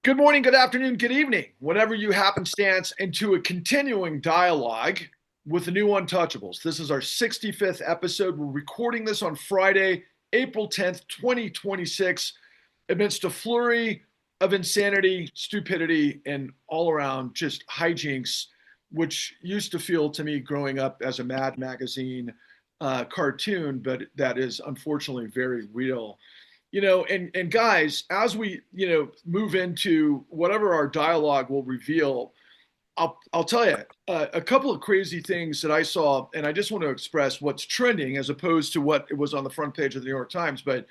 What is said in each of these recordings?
Good morning, good afternoon, good evening, whenever you happenstance into a continuing dialogue with the new Untouchables. This is our 65th episode. We're recording this on Friday, April 10th, 2026, amidst a flurry of insanity, stupidity, and all around just hijinks, which used to feel to me growing up as a Mad Magazine cartoon, but that is unfortunately very real. And guys, as we move into whatever our dialogue will reveal, I'll tell you a couple of crazy things that I saw, and I just want to express what's trending as opposed to what it was on the front page of the New York Times. But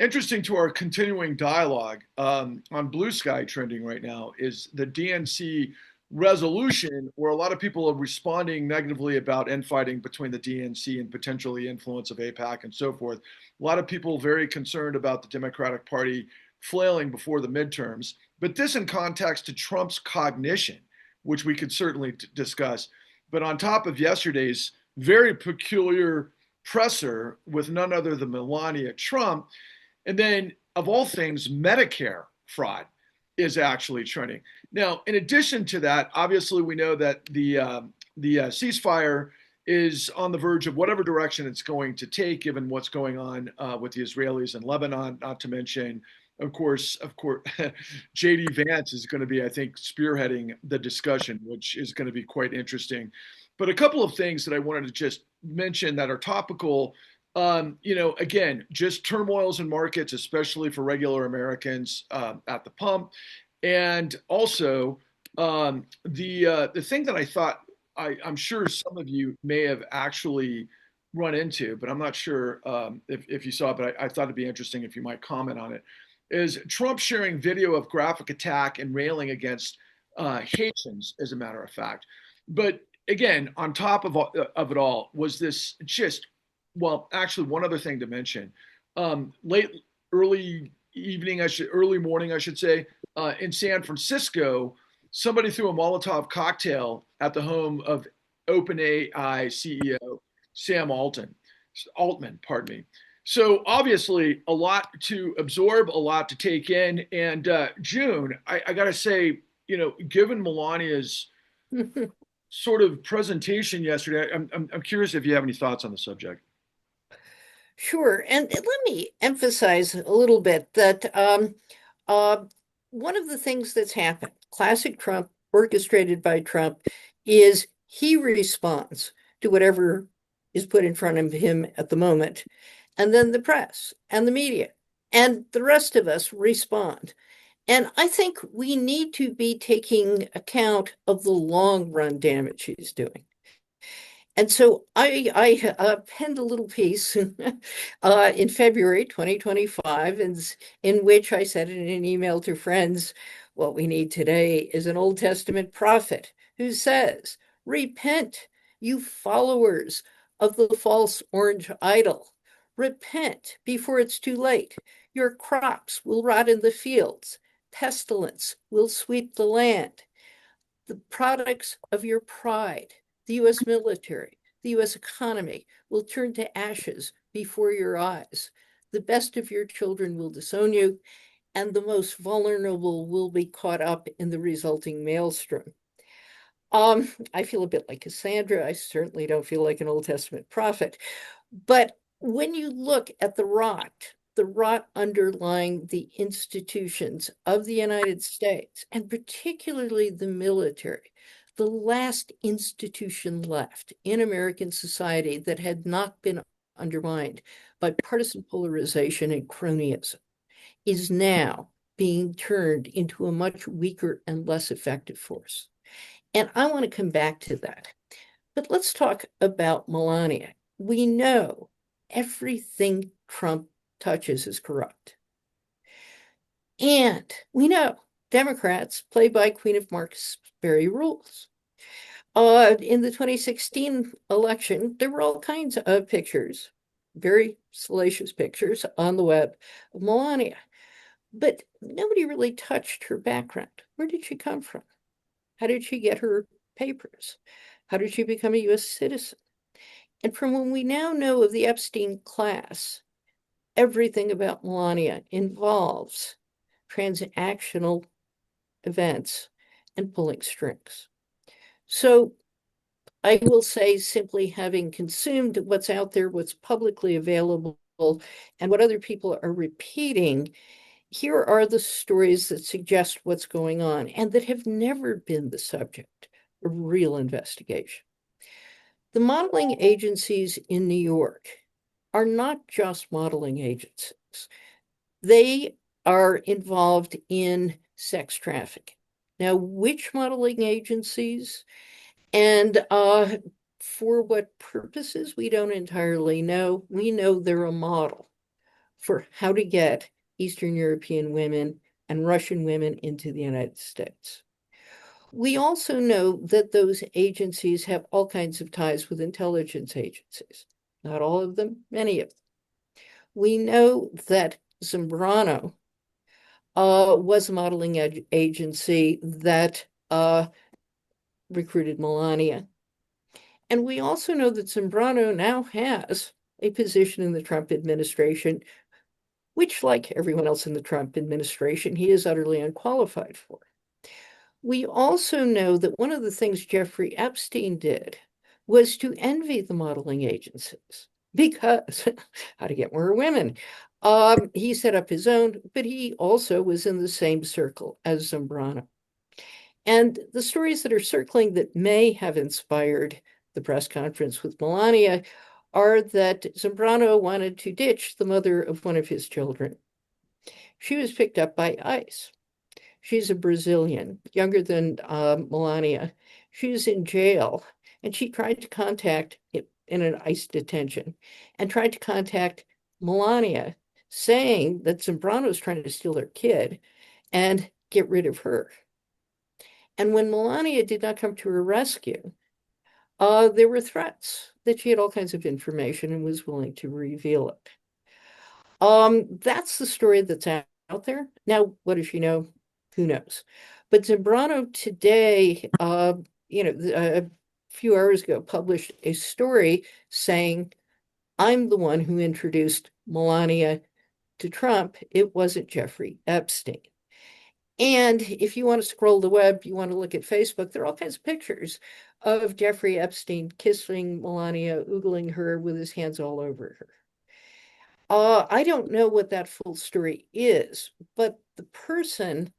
interesting to our continuing dialogue on Blue Sky, trending right now is the DNC resolution, where a lot of people are responding negatively about infighting between the DNC and potentially influence of AIPAC and so forth. A lot of people very concerned about the Democratic Party flailing before the midterms. But this in context to Trump's cognition, which we could certainly discuss. But on top of yesterday's very peculiar presser with none other than Melania Trump, and then, of all things, Medicare fraud is actually trending. Now, in addition to that, obviously, we know that the ceasefire is on the verge of whatever direction it's going to take, given what's going on with the Israelis and Lebanon. Not to mention, of course, JD Vance is going to be, I think, spearheading the discussion, which is going to be quite interesting. But a couple of things that I wanted to just mention that are topical. Again, just turmoils in markets, especially for regular Americans at the pump, and also the thing that I thought I'm sure some of you may have actually run into, but I'm not sure if you saw it. But I thought it'd be interesting if you might comment on it. Is Trump sharing video of graphic attack and railing against Haitians, as a matter of fact. But again, on top of it all, was this just well, actually, one other thing to mention. Early evening, early morning, I should say, in San Francisco, somebody threw a Molotov cocktail at the home of OpenAI CEO Sam Altman, pardon me. So obviously, a lot to absorb, a lot to take in. And June, I got to say, given Melania's sort of presentation yesterday, I'm curious if you have any thoughts on the subject. Sure. And let me emphasize a little bit that uh, one of the things that's happened, classic Trump, orchestrated by Trump, is he responds to whatever is put in front of him at the moment. And then the press and the media and the rest of us respond. And I think we need to be taking account of the long run damage he's doing. And so I penned a little piece in February 2025, in which I said in an email to friends, what we need today is an Old Testament prophet who says, repent, you followers of the false orange idol. Repent before it's too late. Your crops will rot in the fields. Pestilence will sweep the land. The products of your pride, the US military, the US economy, will turn to ashes before your eyes. The best of your children will disown you, and the most vulnerable will be caught up in the resulting maelstrom. I feel a bit like Cassandra. I certainly don't feel like an Old Testament prophet. But when you look at the rot underlying the institutions of the United States, and particularly the military, the last institution left in American society that had not been undermined by partisan polarization and cronyism, is now being turned into a much weaker and less effective force. And I want to come back to that. But let's talk about Melania. We know everything Trump touches is corrupt. And we know Democrats play by Queen of Marksbury rules. In the 2016 election, there were all kinds of pictures, very salacious pictures on the web of Melania, but nobody really touched her background. Where did she come from? How did she get her papers? How did she become a US citizen? And from what we now know of the Epstein class, everything about Melania involves transactional events and pulling strings. So I will say simply having consumed what's out there, what's publicly available, and what other people are repeating, here are the stories that suggest what's going on and that have never been the subject of real investigation. The modeling agencies in New York are not just modeling agencies. They are involved in sex trafficking. Now, which modeling agencies and for what purposes, we don't entirely know. We know they're a model for how to get Eastern European women and Russian women into the United States. We also know that those agencies have all kinds of ties with intelligence agencies. Not all of them, many of them. We know that Zambrano was a modeling agency that recruited Melania. And we also know that Zambrano now has a position in the Trump administration, which, like everyone else in the Trump administration, he is utterly unqualified for. We also know that one of the things Jeffrey Epstein did was to envy the modeling agencies because how to get more women. He set up his own, but he also was in the same circle as Zambrano. And the stories that are circling that may have inspired the press conference with Melania are that Zambrano wanted to ditch the mother of one of his children. She was picked up by ICE. She's a Brazilian, younger than Melania. She was in jail, and she tried to contact it in an ICE detention and tried to contact Melania, saying that Zambrano was trying to steal her kid and get rid of her. And when Melania did not come to her rescue, there were threats that she had all kinds of information and was willing to reveal it. That's the story that's out there. Now, what does she know? Who knows? But Zambrano today, a few hours ago, published a story saying, I'm the one who introduced Melania to Trump. It wasn't Jeffrey Epstein. And if you want to scroll the web, you want to look at Facebook, there are all kinds of pictures of Jeffrey Epstein kissing Melania, oogling her with his hands all over her. I don't know what that full story is, but the person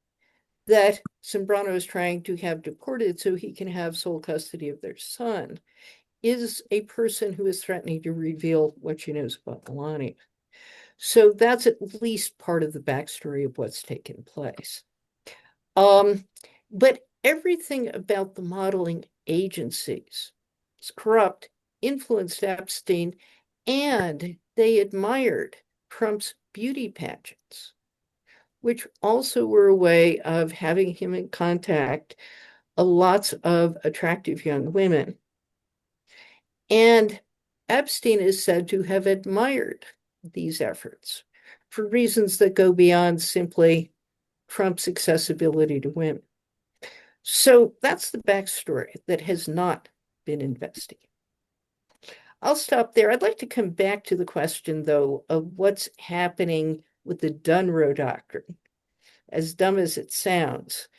that Zambrano is trying to have deported so he can have sole custody of their son is a person who is threatening to reveal what she knows about Melania. So that's at least part of the backstory of what's taken place. But everything about the modeling agencies is corrupt, influenced Epstein, and they admired Trump's beauty pageants, which also were a way of having him in contact with lots of attractive young women. And Epstein is said to have admired these efforts for reasons that go beyond simply Trump's accessibility to women. So that's the backstory that has not been investigated. I'll stop there. I'd like to come back to the question, though, of what's happening with the Dunn doctrine, as dumb as it sounds.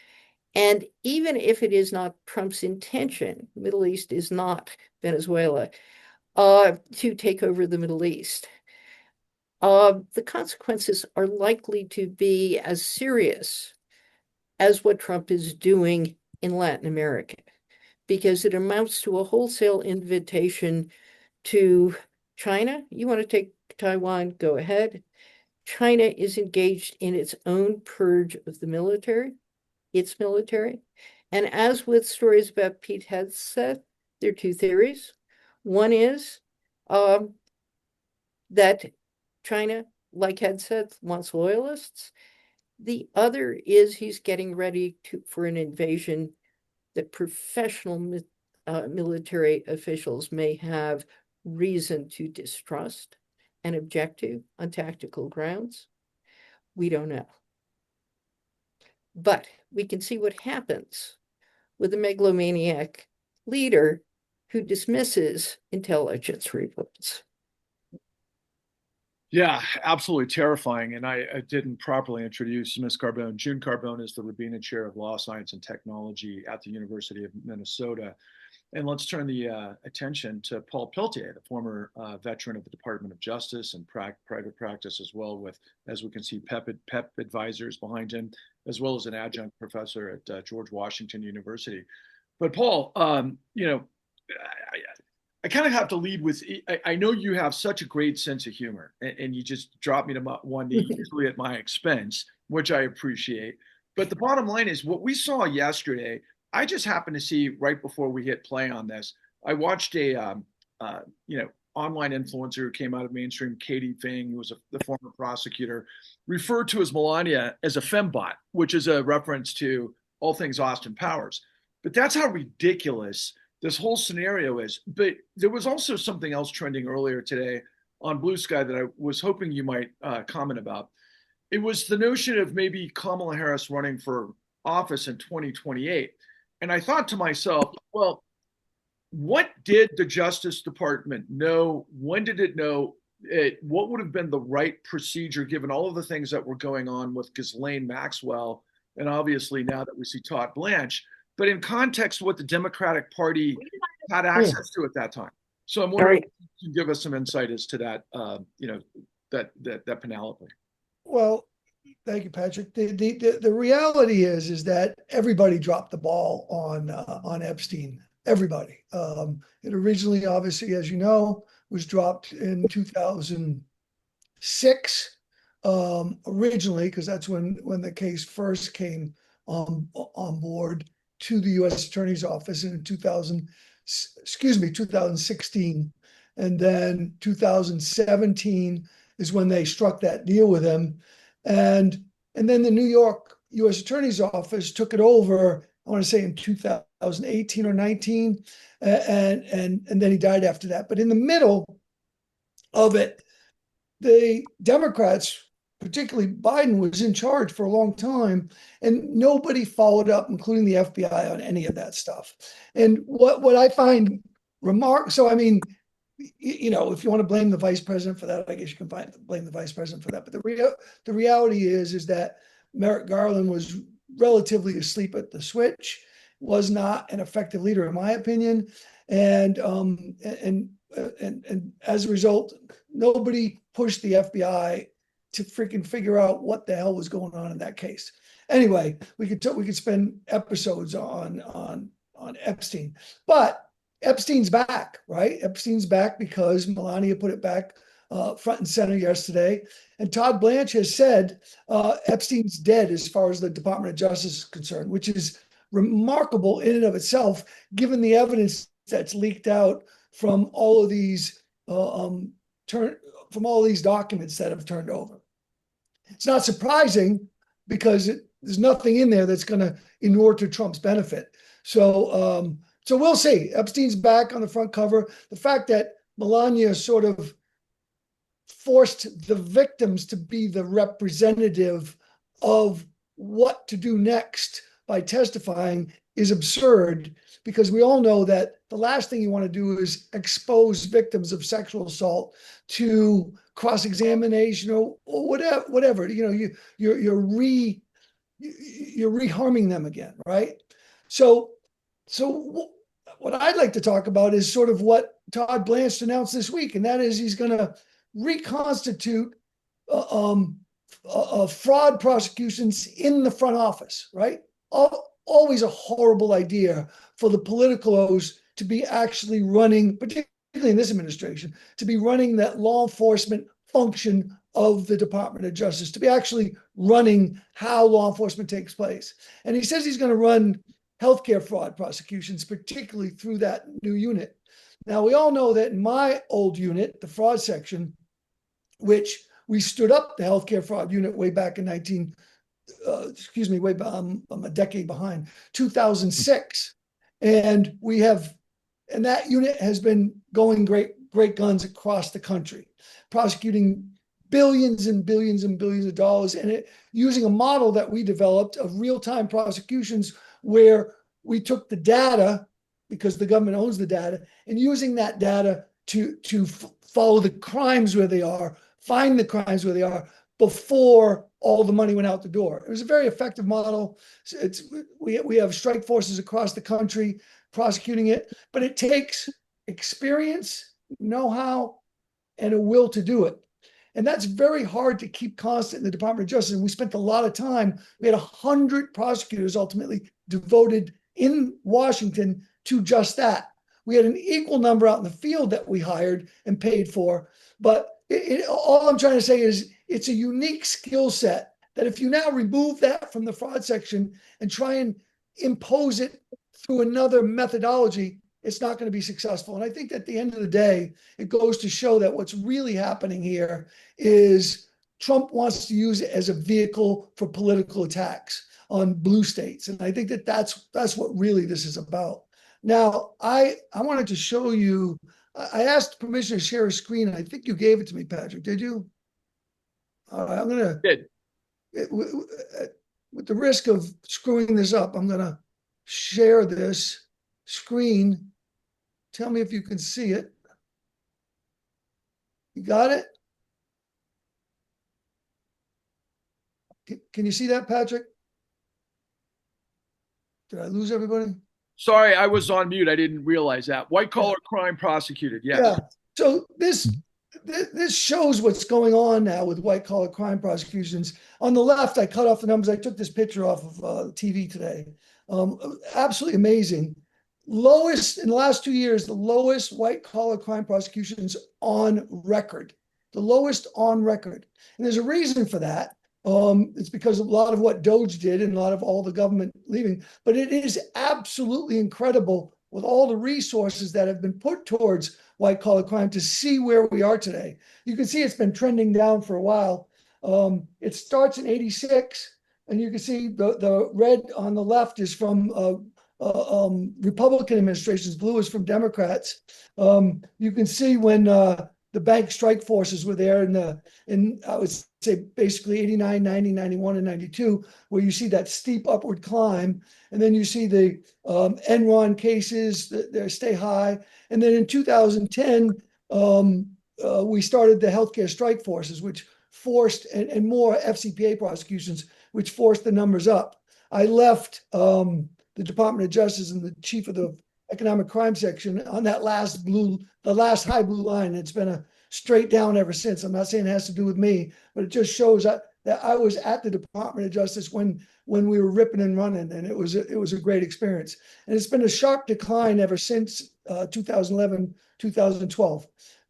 And even if it is not Trump's intention, the Middle East is not Venezuela, to take over the Middle East, the consequences are likely to be as serious as what Trump is doing in Latin America, because it amounts to a wholesale invitation to China. You want to take Taiwan, go ahead. China is engaged in its own purge of the military, its military. And as with stories about Pete Hegseth, there are two theories. One is that China, like Hegseth, wants loyalists. The other is he's getting ready for an invasion that professional military officials may have reason to distrust and object to on tactical grounds. We don't know. But we can see what happens with a megalomaniac leader who dismisses intelligence reports. Yeah, absolutely terrifying. And I didn't properly introduce Ms. Carbone. June Carbone is the Rabina Chair of Law, Science, and Technology at the University of Minnesota. And let's turn the attention to Paul Pelletier, the former veteran of the Department of Justice and private practice as well, with, as we can see, PEP advisors behind him, as well as an adjunct professor at George Washington University. But Paul, I kind of have to lead with, I know you have such a great sense of humor, and you just drop me to one knee, usually at my expense, which I appreciate. But the bottom line is what we saw yesterday. I just happened to see right before we hit play on this. I watched a online influencer who came out of mainstream, Katie Fang, who was the former prosecutor, referred to as Melania as a fembot, which is a reference to all things Austin Powers. But that's how ridiculous this whole scenario is. But there was also something else trending earlier today on Blue Sky that I was hoping you might comment about. It was the notion of maybe Kamala Harris running for office in 2028. And I thought to myself, well, what did the Justice Department know? When did it know it? What would have been the right procedure given all of the things that were going on with Ghislaine Maxwell? And obviously now that we see Todd Blanche, but in context of what the Democratic Party had access to at that time. So I'm wondering if you can give us some insight as to that, that Penelope. Well, thank you, Patrick. The reality is that everybody dropped the ball on Epstein. Everybody. It originally, obviously, as you know, was dropped in 2006. Originally, because that's when the case first came on board to the U.S. Attorney's Office in 2016, and then 2017 is when they struck that deal with him, and then the New York U.S. Attorney's Office took it over. I want to say in 2018 or 19, and then he died after that. But in the middle of it, the Democrats, particularly Biden, was in charge for a long time, and nobody followed up, including the FBI, on any of that stuff. And what I find remarkable, so I mean, if you want to blame the vice president for that, I guess you can blame the vice president for that. But the reality is that Merrick Garland was relatively asleep at the switch, was not an effective leader, in my opinion, and as a result, nobody pushed the FBI to freaking figure out what the hell was going on in that case. Anyway, we could spend episodes on Epstein, but Epstein's back, right? Epstein's back because Melania put it back front and center yesterday, and Todd Blanche has said Epstein's dead as far as the Department of Justice is concerned, which is remarkable in and of itself, given the evidence that's leaked out from all of these documents that have turned over. It's not surprising because there's nothing in there that's going to inure to Trump's benefit. So we'll see. Epstein's back on the front cover. The fact that Melania sort of forced the victims to be the representative of what to do next by testifying is absurd, because we all know that the last thing you want to do is expose victims of sexual assault to cross-examination or whatever. You're reharming them again, right? So what I'd like to talk about is sort of what Todd Blanche announced this week, and that is he's going to reconstitute fraud prosecutions in the front office, right? Always a horrible idea for the politicos to be actually running, particularly in this administration, to be running that law enforcement function of the Department of Justice, to be actually running how law enforcement takes place. And he says he's going to run healthcare fraud prosecutions, particularly through that new unit. Now, we all know that in my old unit, the fraud section, which we stood up the healthcare fraud unit way back in I'm a decade behind, 2006. And that unit has been going great guns across the country, prosecuting billions and billions and billions of dollars, and using a model that we developed of real-time prosecutions where we took the data, because the government owns the data, and using that data to follow the crimes where they are find the crimes where they are before all the money went out the door. It was a very effective model. We have strike forces across the country prosecuting it, but it takes experience, know-how, and a will to do it. And that's very hard to keep constant in the Department of Justice. And we spent a lot of time. We had 100 prosecutors ultimately devoted in Washington to just that. We had an equal number out in the field that we hired and paid for. But all I'm trying to say is it's a unique skill set that if you now remove that from the fraud section and try and impose it through another methodology, it's not going to be successful. And I think at the end of the day, it goes to show that what's really happening here is Trump wants to use it as a vehicle for political attacks on blue states. And I think that that's what really this is about. Now, I wanted to show you, I asked permission to share a screen, and I think you gave it to me, Patrick. Did you? All right, I'm going to, with the risk of screwing this up, I'm going to share this screen. Tell me if you can see it. You got it? Can you see that, Patrick? Did I lose everybody? Sorry, I was on mute. I didn't realize that. White collar crime prosecuted. Yes. Yeah. So this shows what's going on now with white collar crime prosecutions. On the left, I cut off the numbers. I took this picture off of TV today. Absolutely amazing. Lowest in the last 2 years, the lowest white collar crime prosecutions on record, the lowest on record. And there's a reason for that. It's because of a lot of what Doge did and a lot of all the government leaving, but it is absolutely incredible with all the resources that have been put towards white collar crime to see where we are today. You can see it's been trending down for a while. It starts in 86, and you can see the red on the left is from Republican administrations, blue is from Democrats. You can see when the bank strike forces were there in I would say basically 89, 90, 91, and 92, where you see that steep upward climb. And then you see the Enron cases, they stay high. And then in 2010, we started the healthcare strike forces, which forced, and more FCPA prosecutions, which forced the numbers up. I left the Department of Justice and the chief of the economic crime section on that the last high blue line. It's been a straight down ever since. I'm not saying it has to do with me, but it just shows that I was at the Department of Justice when we were ripping and running, and it was a great experience. And it's been a sharp decline ever since 2011, 2012.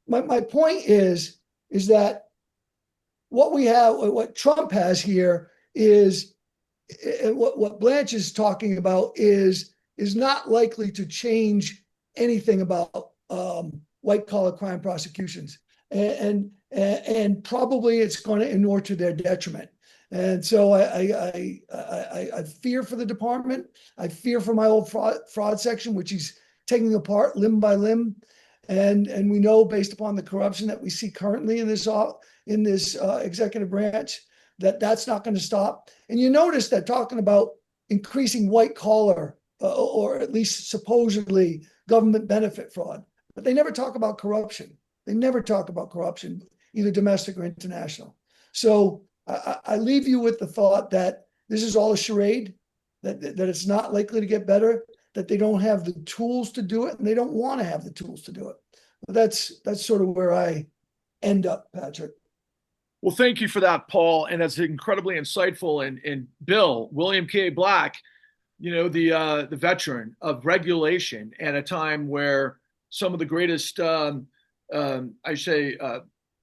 My point is that what Trump has here is, and what Blanche is talking about is not likely to change anything about white collar crime prosecutions, and probably it's going to inure to their detriment. And so I fear for the department. I fear for my old fraud section, which he's taking apart limb by limb. And we know, based upon the corruption that we see currently in this executive branch, that's not going to stop. And you notice that talking about increasing white collar or at least supposedly government benefit fraud, but they never talk about corruption. They never talk about corruption, either domestic or international. So I leave you with the thought that this is all a charade, that it's not likely to get better, that they don't have the tools to do it, and they don't want to have the tools to do it. But that's sort of where I end up, Patrick. Well, thank you for that, Paul. And that's incredibly insightful. And Bill, William K. Black, the veteran of regulation at a time where some of the greatest,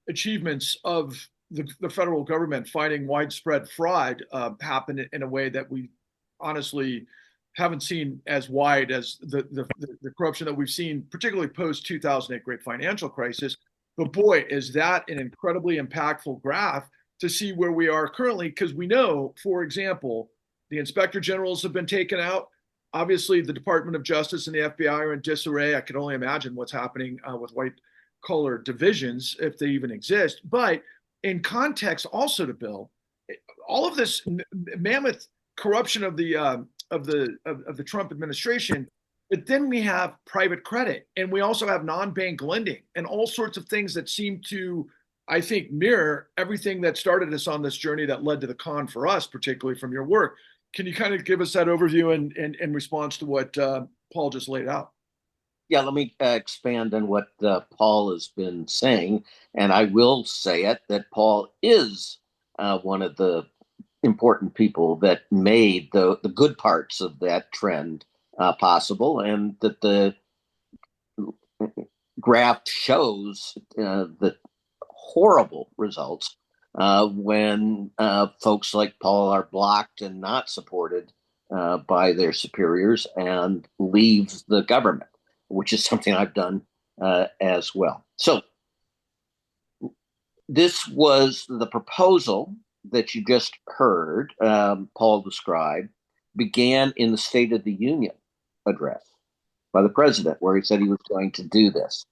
achievements of the federal government fighting widespread fraud happened in a way that we honestly haven't seen as wide as the corruption that we've seen, particularly post 2008 great financial crisis. But boy, is that an incredibly impactful graph to see where we are currently, because we know, for example, the inspector generals have been taken out. Obviously, the Department of Justice and the FBI are in disarray. I can only imagine what's happening with white collar divisions, if they even exist. But in context, also to Bill, all of this mammoth corruption of the Trump administration. But then we have private credit, and we also have non-bank lending and all sorts of things that seem to, I think, mirror everything that started us on this journey that led to the con for us, particularly from your work. Can you kind of give us that overview in response to what Paul just laid out? Yeah, let me expand on what Paul has been saying. And I will say it that Paul is one of the important people that made the good parts of that trend possible, and that the graph shows the horrible results when folks like Paul are blocked and not supported by their superiors and leave the government, which is something I've done as well. So this was the proposal that you just heard Paul describe, began in the State of the Union address by the president, where he said he was going to do this.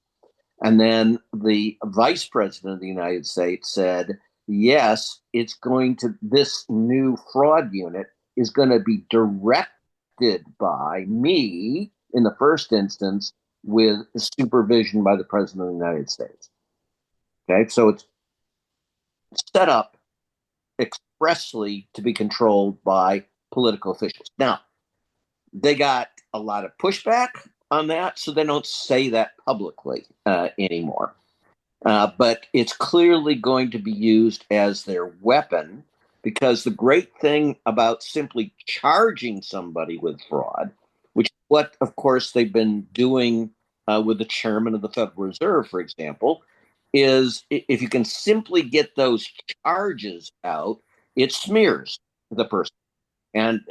And then the vice president of the United States said, yes, this new fraud unit is going to be directed by me in the first instance with supervision by the president of the United States. Okay, so it's set up expressly to be controlled by political officials. Now, they got a lot of pushback on that, so they don't say that publicly anymore. But it's clearly going to be used as their weapon, because the great thing about simply charging somebody with fraud, which is what, of course, they've been doing with the chairman of the Federal Reserve, for example, is if you can simply get those charges out, it smears the person. And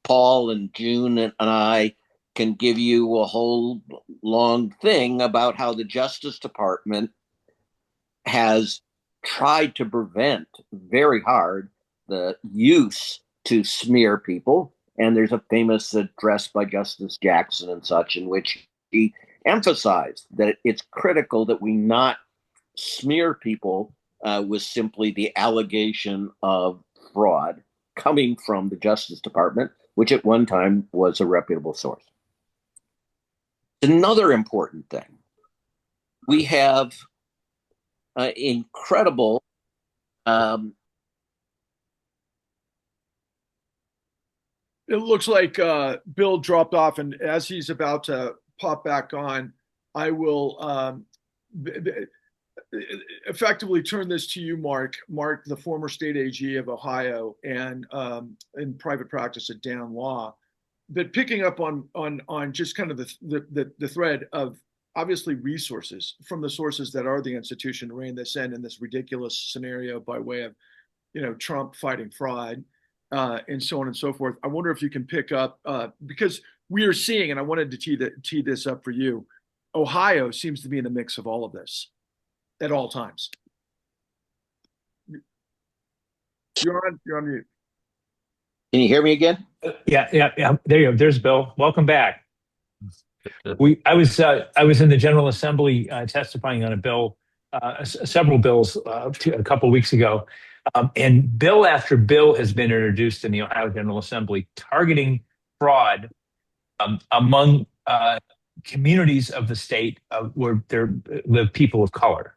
Paul and June and I can give you a whole long thing about how the Justice Department has tried to prevent very hard the use to smear people. And there's a famous address by Justice Jackson and such in which he emphasized that it's critical that we not smear people with simply the allegation of fraud coming from the Justice Department, which at one time was a reputable source. Another important thing, we have incredible It looks like Bill dropped off, and as he's about to pop back on, I will effectively turn this to you, Mark. Mark, the former state AG of Ohio and in private practice at Dann Law. But picking up on just kind of the thread of obviously resources from the sources that are the institution to rein this in this ridiculous scenario by way of, Trump fighting fraud and so on and so forth. I wonder if you can pick up because we are seeing, and I wanted to tee this up for you. Ohio seems to be in the mix of all of this at all times. You're on mute. Can you hear me again? Yeah. There you go. There's Bill. Welcome back. I was in the General Assembly testifying on a bill, several bills a couple of weeks ago, and bill after bill has been introduced in the Ohio General Assembly targeting fraud among communities of the state where there live people of color.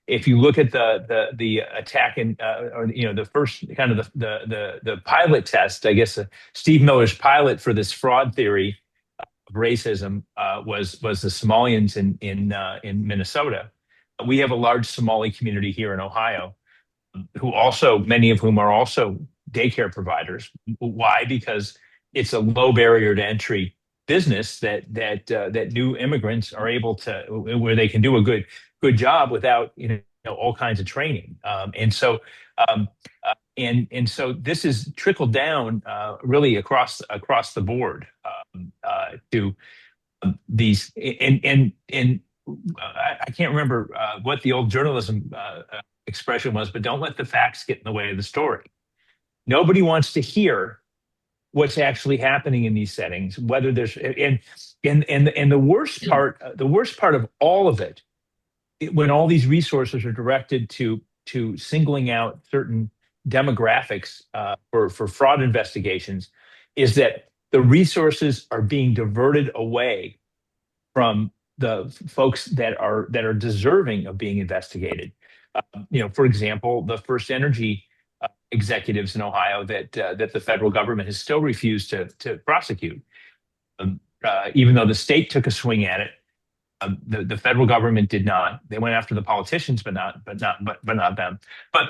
If you look at the attack or the first kind of the pilot test, I guess Steve Miller's pilot for this fraud theory of racism was the Somalians in Minnesota. We have a large Somali community here in Ohio, many of whom are also daycare providers. Why? Because it's a low barrier to entry business that new immigrants are able to, where they can do a good job without all kinds of training, and so this is trickled down really across the board to these and I can't remember what the old journalism expression was, but don't let the facts get in the way of the story. Nobody wants to hear what's actually happening in these settings, whether there's and the worst part of all of it, when all these resources are directed to singling out certain demographics for fraud investigations, is that the resources are being diverted away from the folks that are deserving of being investigated. For example, the First Energy executives in Ohio that the federal government has still refused to prosecute, even though the state took a swing at it. The federal government did not. They went after the politicians, but not them. But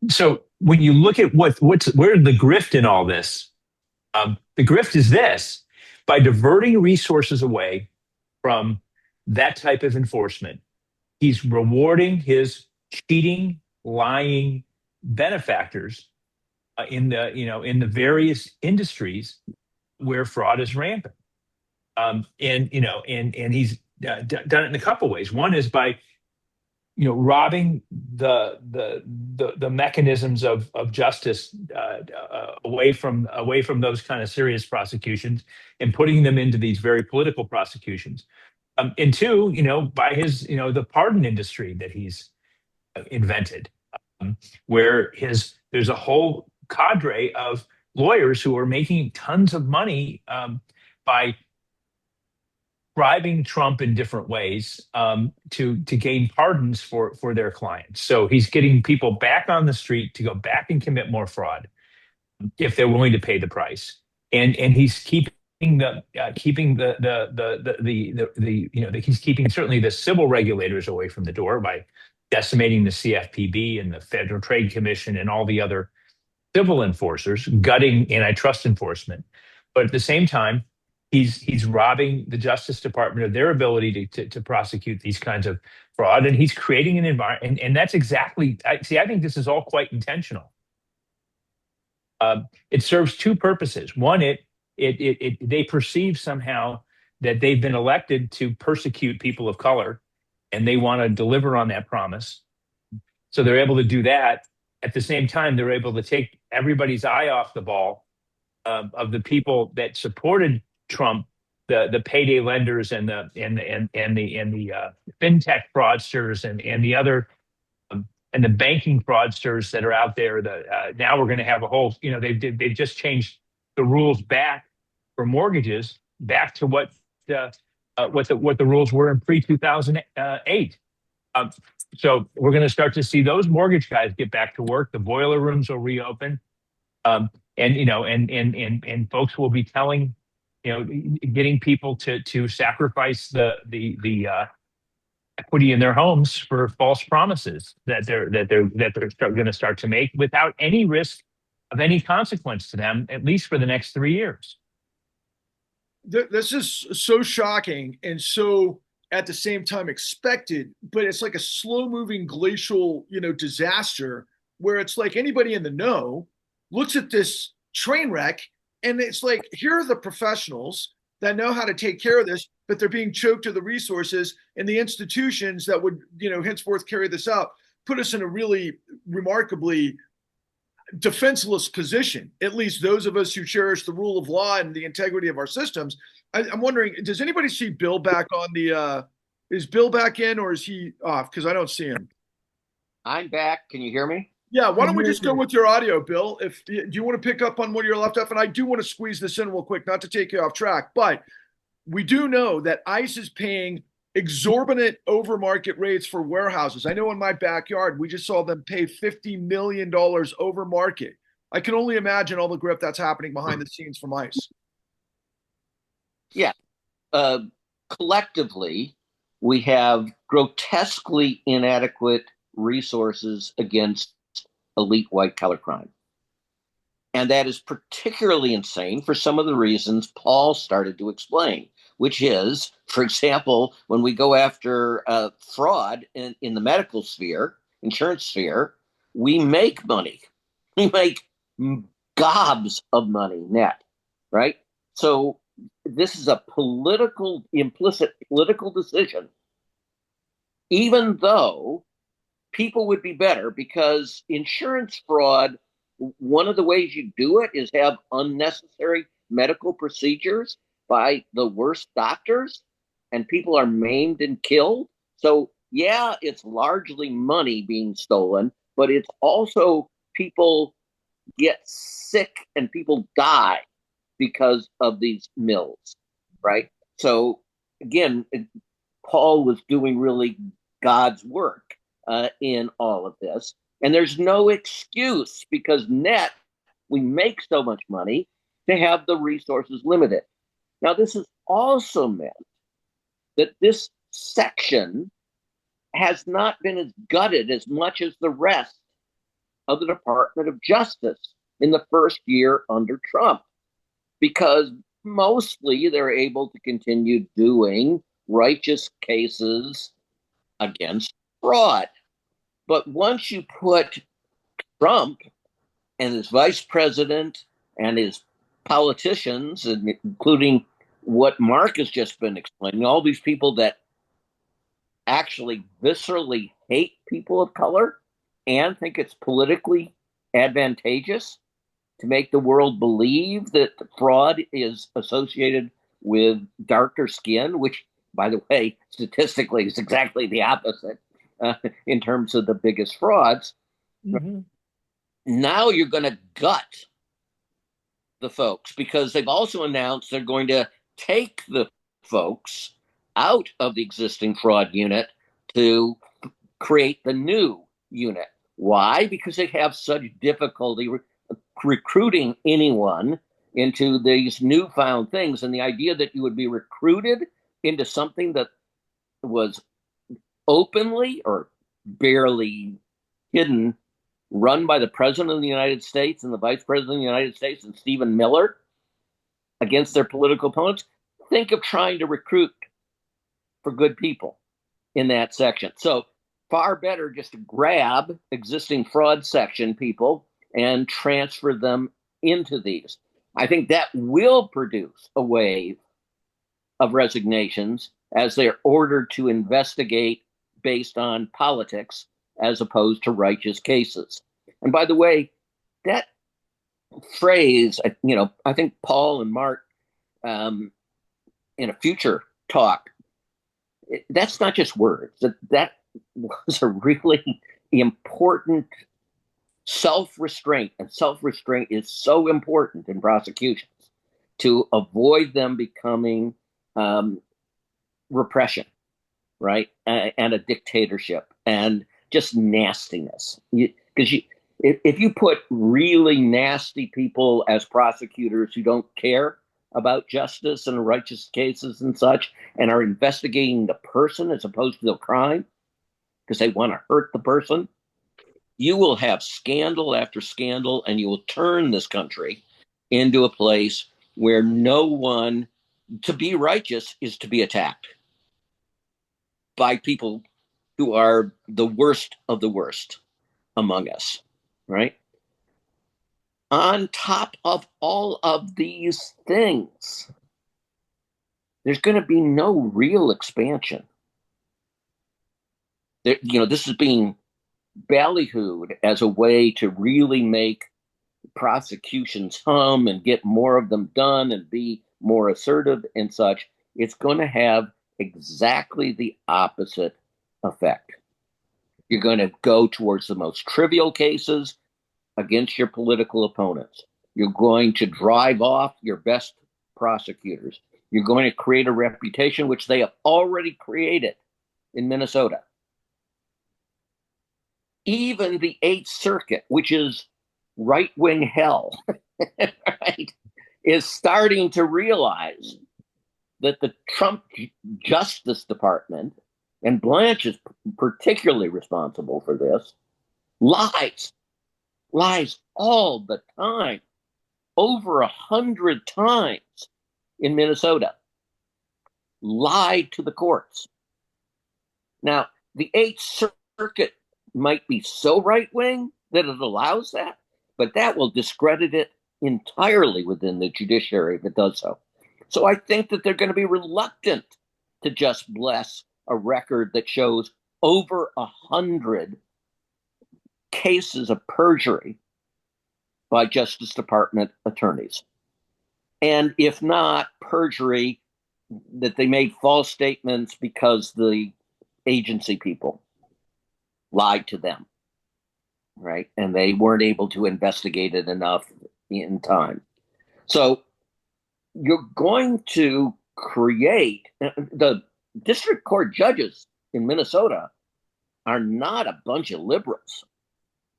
so when you look at where's the grift in all this, the grift is this: by diverting resources away from that type of enforcement, he's rewarding his cheating, lying benefactors in the various industries where fraud is rampant. And he's done it in a couple ways. One is by robbing the mechanisms of justice away from those kind of serious prosecutions and putting them into these very political prosecutions. And two, by his the pardon industry that he's invented, where there's a whole cadre of lawyers who are making tons of money by bribing Trump in different ways to gain pardons for their clients. So he's getting people back on the street to go back and commit more fraud if they're willing to pay the price, and he's keeping he's keeping certainly the civil regulators away from the door by decimating the CFPB and the Federal Trade Commission and all the other civil enforcers, gutting antitrust enforcement. But at the same time, he's robbing the Justice Department of their ability to prosecute these kinds of fraud, and he's creating an environment. And that's exactly. I think this is all quite intentional. It serves two purposes. One, they perceive somehow that they've been elected to persecute people of color, and they want to deliver on that promise. So they're able to do that. At the same time, they're able to take everybody's eye off the ball of the people that supported Trump, the payday lenders and the fintech fraudsters and the other and the banking fraudsters that are out there. Now we're going to have a whole, they've just changed the rules back for mortgages back to what the rules were in pre-2008. So we're going to start to see those mortgage guys get back to work. The boiler rooms will reopen, and folks will be telling, getting people to sacrifice the equity in their homes for false promises that they're going to start to make without any risk of any consequence to them, at least for the next 3 years. This is so shocking and so at the same time expected, but it's like a slow moving glacial, disaster where it's like anybody in the know looks at this train wreck and it's like, here are the professionals that know how to take care of this, but they're being choked to the resources, and the institutions that would, henceforth carry this out put us in a really remarkably defenseless position, at least those of us who cherish the rule of law and the integrity of our systems. I'm wondering, does anybody see Bill back on is Bill back in or is he off? Because I don't see him. I'm back. Can you hear me? Yeah, why don't we just go with your audio, Bill? Do you want to pick up on what you're left off? And I do want to squeeze this in real quick, not to take you off track, but we do know that ICE is paying exorbitant over market rates for warehouses. I know in my backyard, we just saw them pay $50 million over market. I can only imagine all the grift that's happening behind the scenes from ICE. Yeah. Collectively, we have grotesquely inadequate resources against elite white collar crime. And that is particularly insane for some of the reasons Paul started to explain, which is, for example, when we go after fraud in the medical sphere, insurance sphere, we make money. We make gobs of money net, right? So this is a implicit political decision, even though people would be better, because insurance fraud, one of the ways you do it is have unnecessary medical procedures by the worst doctors, and people are maimed and killed. So yeah, it's largely money being stolen, but it's also people get sick and people die because of these mills, right? So again, Paul was doing really God's work in all of this. And there's no excuse because net, we make so much money to have the resources limited. Now, this has also meant that this section has not been as gutted as much as the rest of the Department of Justice in the first year under Trump, because mostly they're able to continue doing righteous cases against fraud. But once you put Trump and his vice president and his politicians, including what Mark has just been explaining, all these people that actually viscerally hate people of color and think it's politically advantageous to make the world believe that fraud is associated with darker skin, which, by the way, statistically is exactly the opposite in terms of the biggest frauds. Mm-hmm. Now you're going to gut the folks because they've also announced they're going to take the folks out of the existing fraud unit to create the new unit. Why? Because they have such difficulty recruiting anyone into these newfound things. And the idea that you would be recruited into something that was openly or barely hidden, run by the President of the United States and the Vice President of the United States and Stephen Miller against their political opponents. Think of trying to recruit for good people in that section. So far better just to grab existing fraud section people and transfer them into these. I think that will produce a wave of resignations as they're ordered to investigate based on politics as opposed to righteous cases. And by the way, that phrase, I think Paul and Mark in a future talk, that's not just words. That was a really important self-restraint, and self-restraint is so important in prosecutions to avoid them becoming repression, right? And a dictatorship and just nastiness. Because if you put really nasty people as prosecutors who don't care about justice and righteous cases and such, and are investigating the person as opposed to the crime because they want to hurt the person, you will have scandal after scandal, and you will turn this country into a place where no one, to be righteous is to be attacked by people who are the worst of the worst among us, right? On top of all of these things, there's going to be no real expansion. This is being ballyhooed as a way to really make prosecutions hum and get more of them done and be more assertive and such. It's going to have exactly the opposite effect. You're going to go towards the most trivial cases against your political opponents. You're going to drive off your best prosecutors. You're going to create a reputation, which they have already created in Minnesota. Even the Eighth Circuit, which is right-wing hell, right, is starting to realize that the Trump Justice Department, and Blanche is particularly responsible for this, lies all the time, over 100 times in Minnesota, lied to the courts. Now, the Eighth Circuit might be so right-wing that it allows that, but that will discredit it entirely within the judiciary if it does so. So I think that they're going to be reluctant to just bless a record that shows over 100 cases of perjury by Justice Department attorneys. And if not perjury, that they made false statements because the agency people lied to them, right? And they weren't able to investigate it enough in time. So you're going to create the district court judges in Minnesota are not a bunch of liberals,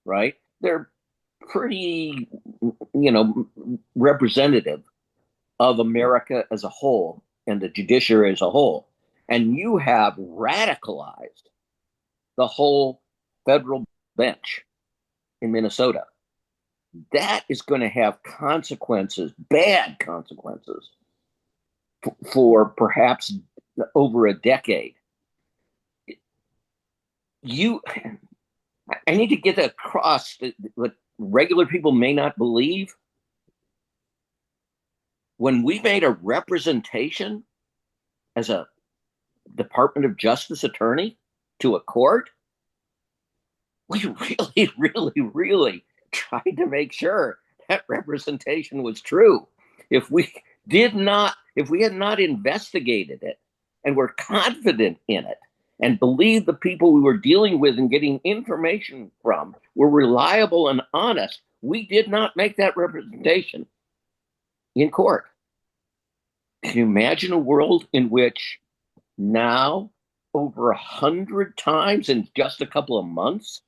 right? They're pretty, representative of America as a whole and the judiciary as a whole. And you have radicalized the whole federal bench in Minnesota. That is going to have consequences, bad consequences, for perhaps over a decade. I need to get across what regular people may not believe. When we made a representation as a Department of Justice attorney to a court, we really, really, really tried to make sure that representation was true. If we had not investigated it and were confident in it and believed the people we were dealing with and getting information from were reliable and honest, we did not make that representation in court. Can you imagine a world in which now, over 100 times in just a couple of months,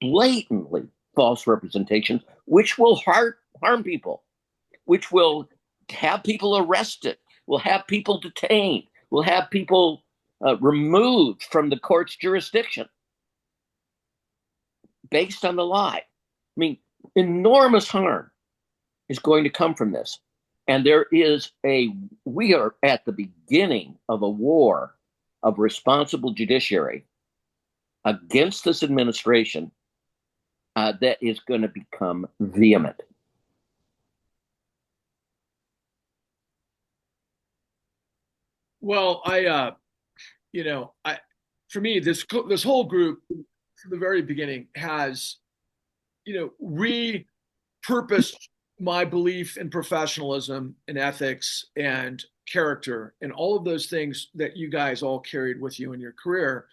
blatantly false representations, which will harm people, which will have people arrested, will have people detained, will have people removed from the court's jurisdiction based on the lie. I mean, enormous harm is going to come from this. And we are at the beginning of a war of responsible judiciary against this administration that is going to become vehement. Well, for me, this whole group from the very beginning has, repurposed my belief in professionalism and ethics and character and all of those things that you guys all carried with you in your career.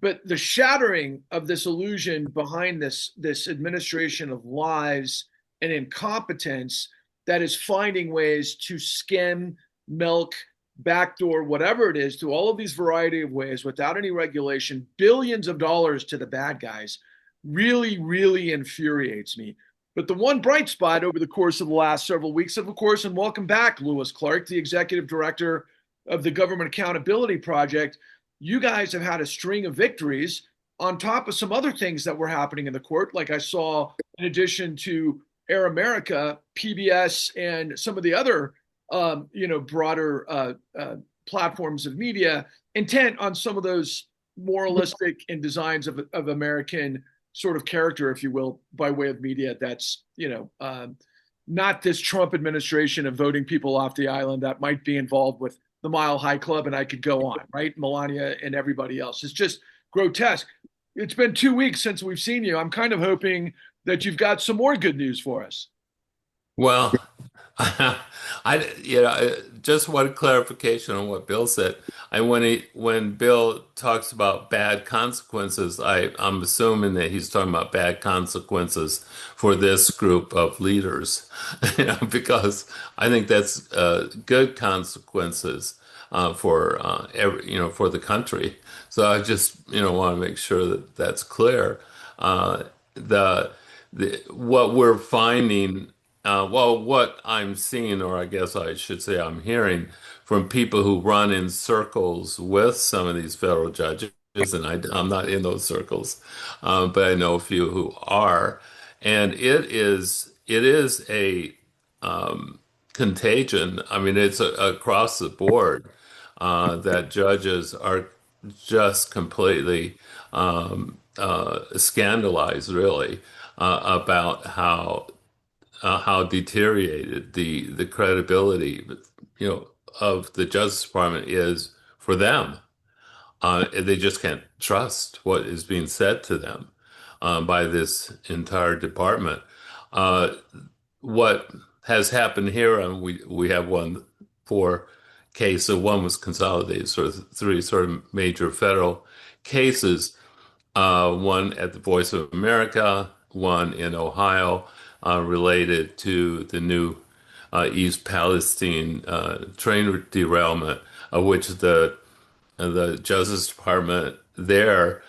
But the shattering of this illusion behind this administration of lies and incompetence that is finding ways to skim, milk, backdoor, whatever it is, through all of these variety of ways without any regulation, billions of dollars to the bad guys, really, really infuriates me. But the one bright spot over the course of the last several weeks, of course, and welcome back, Lewis Clark, the executive director of the Government Accountability Project. You guys have had a string of victories on top of some other things that were happening in the court. Like I saw, in addition to Air America, PBS, and some of the other, broader platforms of media, intent on some of those moralistic and designs of American sort of character, if you will, by way of media. That's, not this Trump administration of voting people off the island that might be involved with the Mile High Club, and I could go on, right? Melania and everybody else. It's just grotesque. It's been 2 weeks since we've seen you. I'm kind of hoping that you've got some more good news for us. Well, just one clarification on what Bill said. When Bill talks about bad consequences, I'm assuming that he's talking about bad consequences for this group of leaders, because I think that's good consequences for the country. So I just want to make sure that that's clear. What we're finding. What I'm seeing, or I guess I should say I'm hearing from people who run in circles with some of these federal judges, and I'm not in those circles, but I know a few who are, and it is a contagion. I mean, it's across the board that judges are just completely scandalized, really, about how deteriorated the credibility, of the Justice Department is for them. They just can't trust what is being said to them by this entire department. What has happened here, and we have four cases. So one was consolidated, sort of three sort of major federal cases. One at the Voice of America, one in Ohio, related to the new East Palestine train derailment, of which the Justice Department there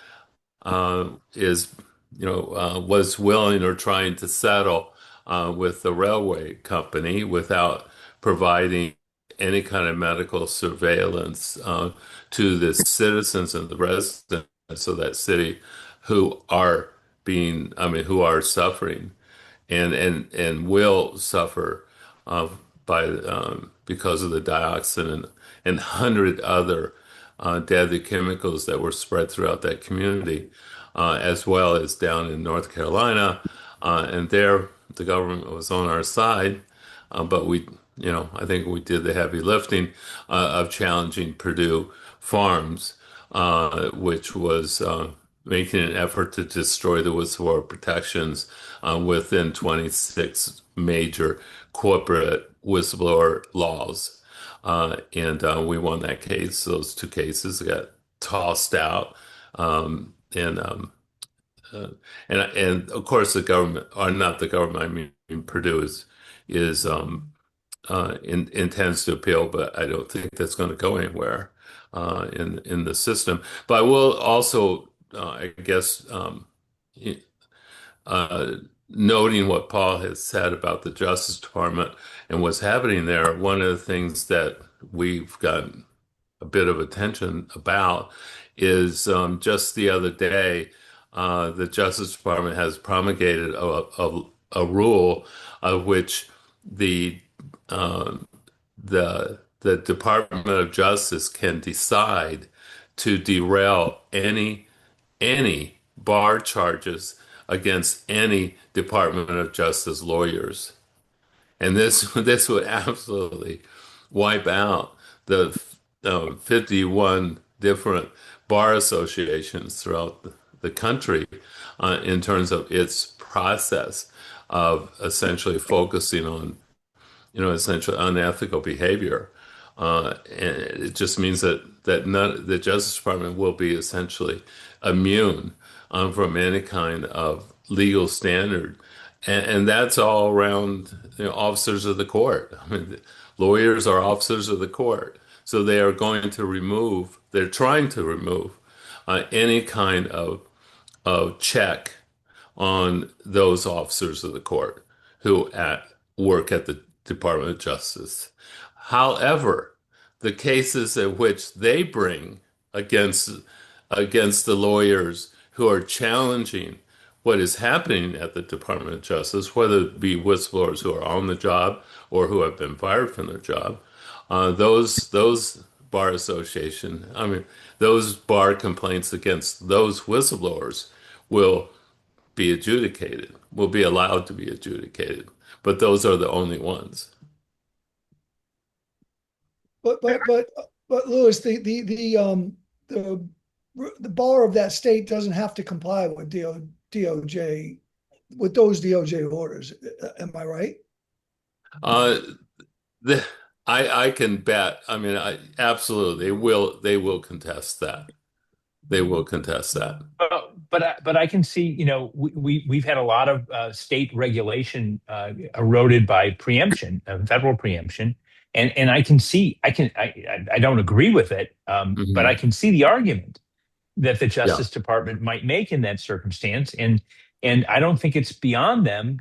is, was willing or trying to settle with the railway company without providing any kind of medical surveillance to the citizens and the residents of that city who are who are suffering and will suffer uh, by because of the dioxin and 100 other deadly chemicals that were spread throughout that community, as well as down in North Carolina. And there, the government was on our side, but I think we did the heavy lifting of challenging Purdue Farms, which was making an effort to destroy the whistleblower protections within 26 major corporate whistleblower laws. And we won that case. Those two cases got tossed out. And and of course the government, or not the government, I mean Purdue intends to appeal, but I don't think that's going to go anywhere in the system. But I will also, I guess, uh, noting what Paul has said about the Justice Department and what's happening there, one of the things that we've gotten a bit of attention about is just the other day, the Justice Department has promulgated a rule of which the um, the Department of Justice can decide to derail any bar charges against any Department of Justice lawyers. And this would absolutely wipe out the 51 different bar associations throughout the country in terms of its process of essentially focusing on essentially unethical behavior. And it just means that the Justice Department will be essentially immune from any kind of legal standard, and that's all around officers of the court. I mean, lawyers are officers of the court, so they are going to remove. They're trying to remove any kind of check on those officers of the court who work at the Department of Justice. However, the cases in which they bring against against the lawyers who are challenging what is happening at the Department of Justice, whether it be whistleblowers who are on the job or who have been fired from their job, those bar association, those bar complaints against those whistleblowers will be adjudicated, will be allowed to be adjudicated. But those are the only ones. But Louis, the bar of that state doesn't have to comply with DOJ with those DOJ orders. Am I right? Uh, the, I can bet. Absolutely they will contest that. They will contest that. But I can see, we've had a lot of state regulation eroded by preemption, federal preemption, and I can see, I don't agree with it, but I can see the argument that the Justice Department might make in that circumstance, and I don't think it's beyond them,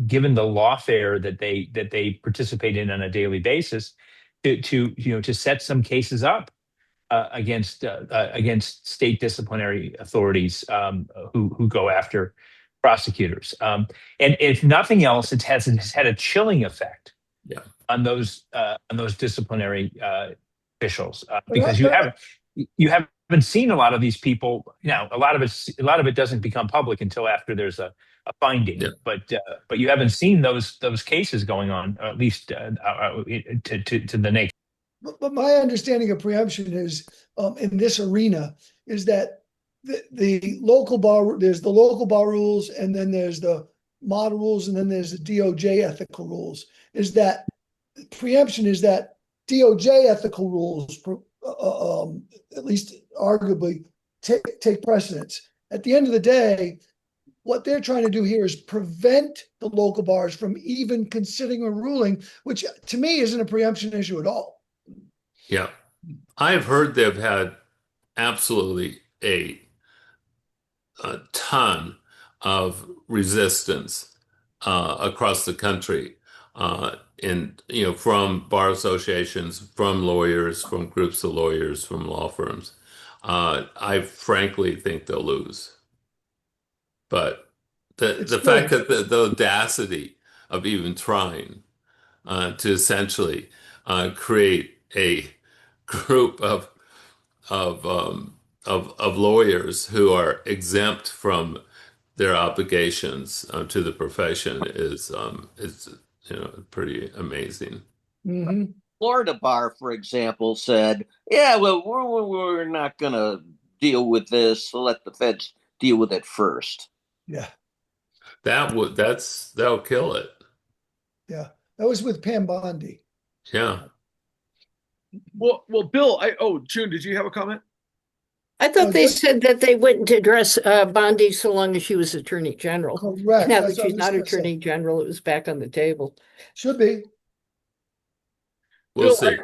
given the lawfare that they participate in on a daily basis, to set some cases up against state disciplinary authorities who go after prosecutors. And if nothing else, it's had a chilling effect on those disciplinary officials because you haven't seen a lot of these people. Now, a lot of it doesn't become public until after there's a finding. Yeah. But you haven't seen those cases going on, or at least to the nature. But my understanding of preemption is in this arena is that the local bar, there's the local bar rules, and then there's the model rules, and then there's the DOJ ethical rules. Is that preemption is that DOJ ethical rules, at least arguably, take precedence. At the end of the day, what they're trying to do here is prevent the local bars from even considering a ruling, which to me isn't a preemption issue at all. Yeah. I've heard they've had absolutely a ton of resistance across the country, from bar associations, from lawyers, from groups of lawyers, from law firms. I frankly think they'll lose. But the fact that the audacity of even trying to essentially create a group of lawyers who are exempt from their obligations to the profession is pretty amazing. Mm-hmm. Florida bar, for example, said, "Yeah, well, we're not going to deal with this. So let the feds deal with it first." Yeah, That'll kill it. yeah. That was with Pam Bondi. Yeah. Well, Bill, June, did you have a comment? I thought Oh, they just said that they wouldn't address Bondi so long as she was Attorney General. correct. Now That's that what I she's was not going to say. Attorney General, it was back on the table. Should be. We'll Bill, see.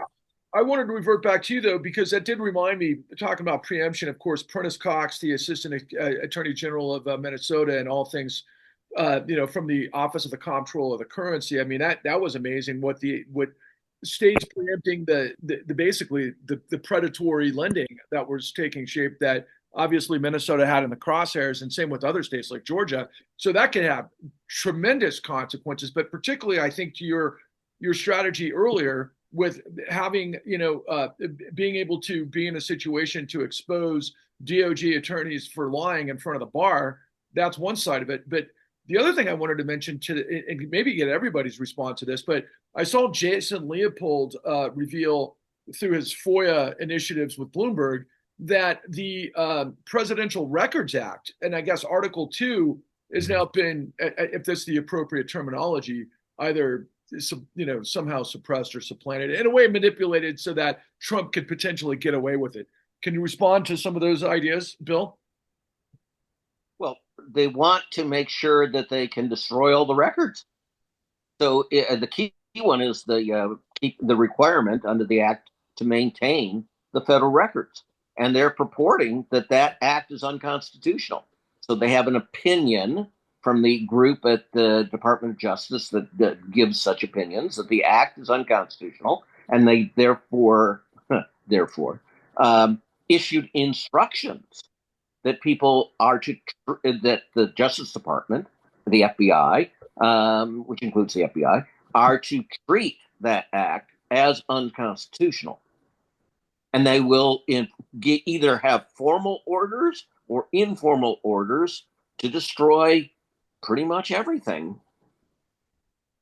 I wanted to revert back to you though, because that did remind me, talking about preemption, of course, Prentice Cox, the Assistant Attorney General of Minnesota, and all things, from the Office of the Comptroller of the Currency. I mean, that was amazing. What states preempting basically the predatory lending that was taking shape, that obviously Minnesota had in the crosshairs, and same with other states like Georgia. So that can have tremendous consequences. But particularly, I think to your strategy earlier with having, being able to be in a situation to expose DOJ attorneys for lying in front of the bar, that's one side of it. But the other thing I wanted to mention, and maybe get everybody's response to this, but I saw Jason Leopold reveal through his FOIA initiatives with Bloomberg that the Presidential Records Act, and I guess Article 2, has now been, if that's the appropriate terminology, either somehow suppressed or supplanted, in a way manipulated so that Trump could potentially get away with it. Can you respond to some of those ideas, Bill? Well, they want to make sure that they can destroy all the records. So the key one is the requirement under the act to maintain the federal records, and they're purporting that act is unconstitutional. So they have an opinion from the group at the Department of Justice that gives such opinions that the act is unconstitutional, and they therefore issued instructions that people are that the Justice Department, the FBI, which includes the FBI, are to treat that act as unconstitutional. And they will either have formal orders or informal orders to destroy pretty much everything.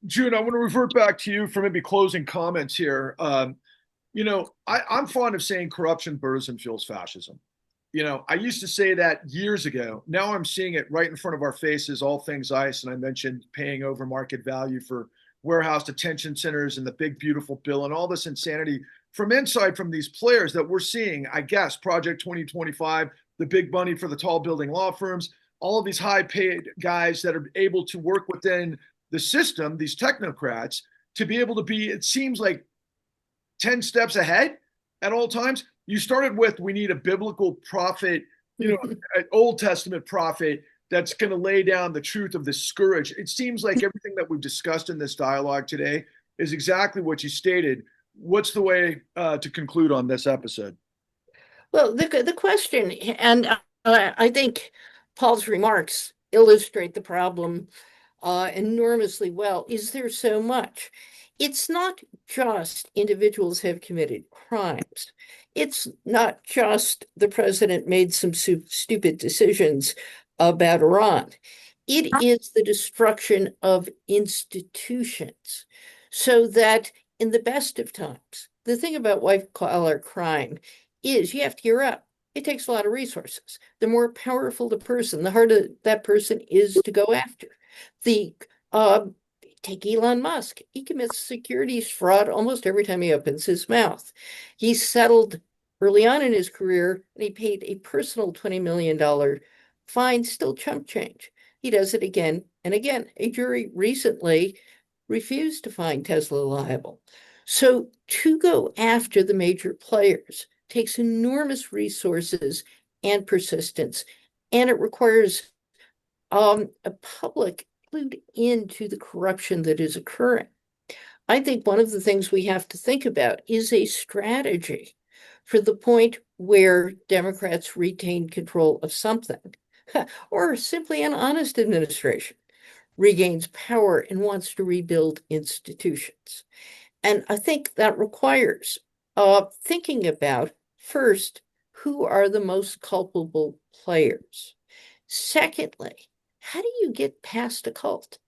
June, I want to revert back to you for maybe closing comments here. I'm fond of saying corruption births and fuels fascism. I used to say that years ago. Now I'm seeing it right in front of our faces, all things ICE. And I mentioned paying over market value for warehouse detention centers and the big, beautiful bill and all this insanity from inside from these players that we're seeing, I guess, Project 2025, the big money for the tall building law firms, all of these high paid guys that are able to work within the system, these technocrats, to be able to be, it seems like 10 steps ahead at all times. You started with, we need a biblical prophet, an Old Testament prophet that's going to lay down the truth of the scourge. It seems like everything that we've discussed in this dialogue today is exactly what you stated. What's the way to conclude on this episode? Well, the question, and I think Paul's remarks illustrate the problem enormously well. Is there so much? It's not just individuals have committed crimes. It's not just the president made some stupid decisions about Iran. It is the destruction of institutions, so that in the best of times, the thing about white-collar crime is you have to gear up. It takes a lot of resources. The more powerful the person, the harder that person is to go after. Take Elon Musk. He commits securities fraud almost every time he opens his mouth. He settled early on in his career, and he paid a personal $20 million fine, still chump change. He does it again and again. A jury recently refused to find Tesla liable. So to go after the major players takes enormous resources and persistence, and it requires a public clued into the corruption that is occurring. I think one of the things we have to think about is a strategy for the point where Democrats retain control of something, or simply an honest administration regains power and wants to rebuild institutions. And I think that requires thinking about, first, who are the most culpable players? Secondly, how do you get past a cult?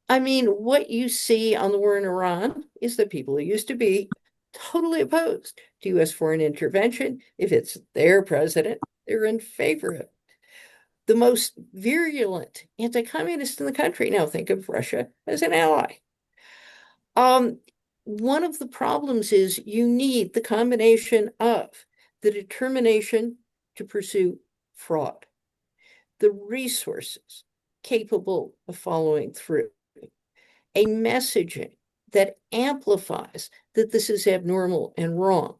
I mean, what you see on the war in Iran is that people who used to be totally opposed to US foreign intervention, if it's their president, they're in favor of it. The most virulent anti-communist in the country now think of Russia as an ally. One of the problems is you need the combination of the determination to pursue fraud, the resources capable of following through, a messaging that amplifies that this is abnormal and wrong,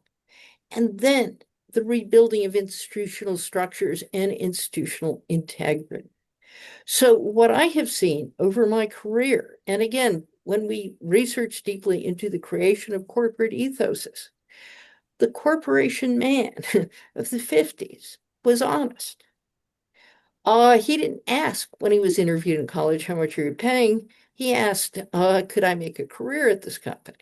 and then the rebuilding of institutional structures and institutional integrity. So what I have seen over my career, and again, when we research deeply into the creation of corporate ethoses, the corporation man of the 50s was honest. He didn't ask when he was interviewed in college, how much are you paying? He asked, could I make a career at this company?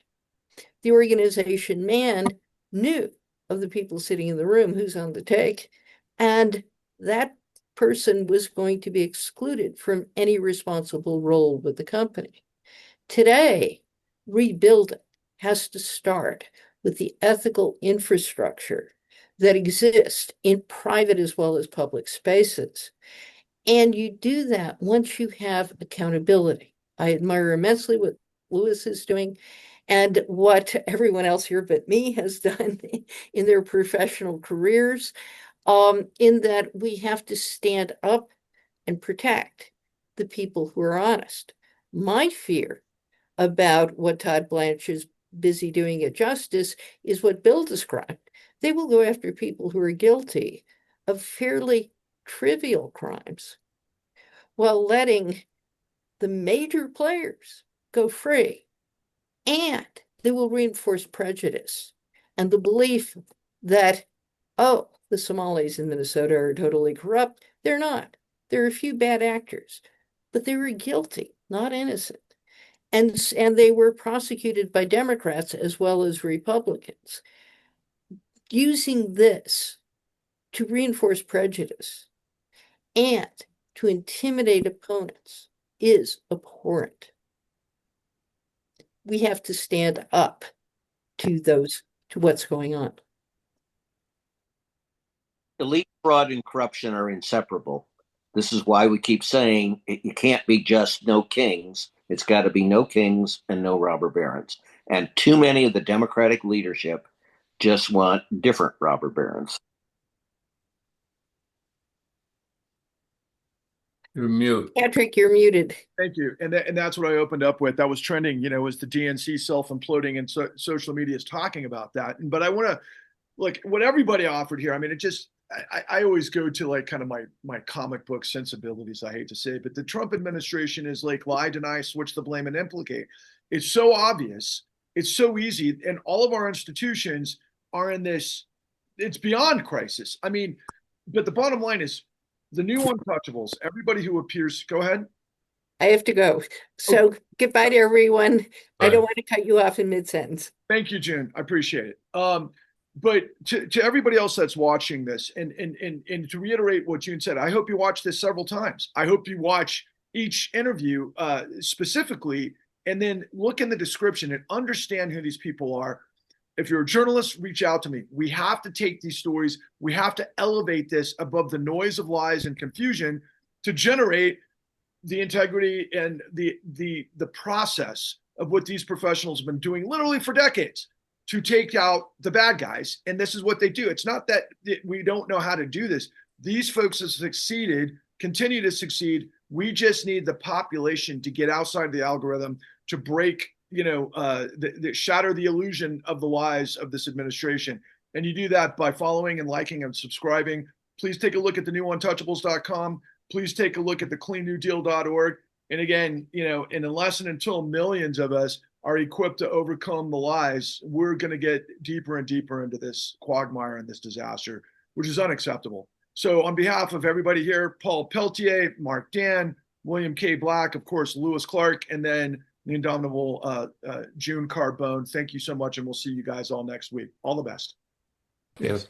The organization man knew of the people sitting in the room who's on the take, and that person was going to be excluded from any responsible role with the company. Today, rebuilding has to start with the ethical infrastructure that exists in private as well as public spaces. And you do that once you have accountability. I admire immensely what Lewis is doing and what everyone else here but me has done in their professional careers, in that we have to stand up and protect the people who are honest. My fear about what Todd Blanche is busy doing at Justice is what Bill described. They will go after people who are guilty of fairly trivial crimes while letting the major players go free. And they will reinforce prejudice and the belief that, oh, the Somalis in Minnesota are totally corrupt. They're not. There are a few bad actors, but they were guilty, not innocent. And they were prosecuted by Democrats as well as Republicans. Using this to reinforce prejudice and to intimidate opponents is abhorrent. We have to stand up to what's going on. Elite fraud and corruption are inseparable. This is why we keep saying it can't be just no kings. It's got to be no kings and no robber barons. And too many of the Democratic leadership just want different robber barons. You're mute. Patrick, you're muted. Thank you. And that's what I opened up with. That was trending, was the DNC self-imploding, and social media is talking about that. But I want to, like, what everybody offered here. I mean, it just, I always go to like kind of my comic book sensibilities, I hate to say, but the Trump administration is like lie, deny, switch the blame, and implicate. It's so obvious. It's so easy. And all of our institutions are in this, it's beyond crisis. I mean, but the bottom line is the new Untouchables, everybody who appears, go ahead. I have to go. So goodbye to everyone. Bye. I don't want to cut you off in mid-sentence. Thank you, June. I appreciate it. But to everybody else that's watching this, and to reiterate what June said, I hope you watch this several times. I hope you watch each interview specifically, and then look in the description and understand who these people are. If you're a journalist, reach out to me. We have to take these stories. We have to elevate this above the noise of lies and confusion to generate the integrity and the process of what these professionals have been doing literally for decades to take out the bad guys. And this is what they do. It's not that we don't know how to do this. These folks have succeeded, continue to succeed We just need the population to get outside the algorithm, to break, shatter the illusion of the lies of this administration. And you do that by following and liking and subscribing. Please take a look at the new Untouchables.com. Please take a look at the cleannewdeal.org. And again, and unless and until millions of us are equipped to overcome the lies, we're going to get deeper and deeper into this quagmire and this disaster, which is unacceptable. So on behalf of everybody here, Paul Pelletier, Mark Dann, William K. Black, of course, Lewis Clark, and then the indomitable June Carbone, thank you so much, and we'll see you guys all next week. All the best. Yes.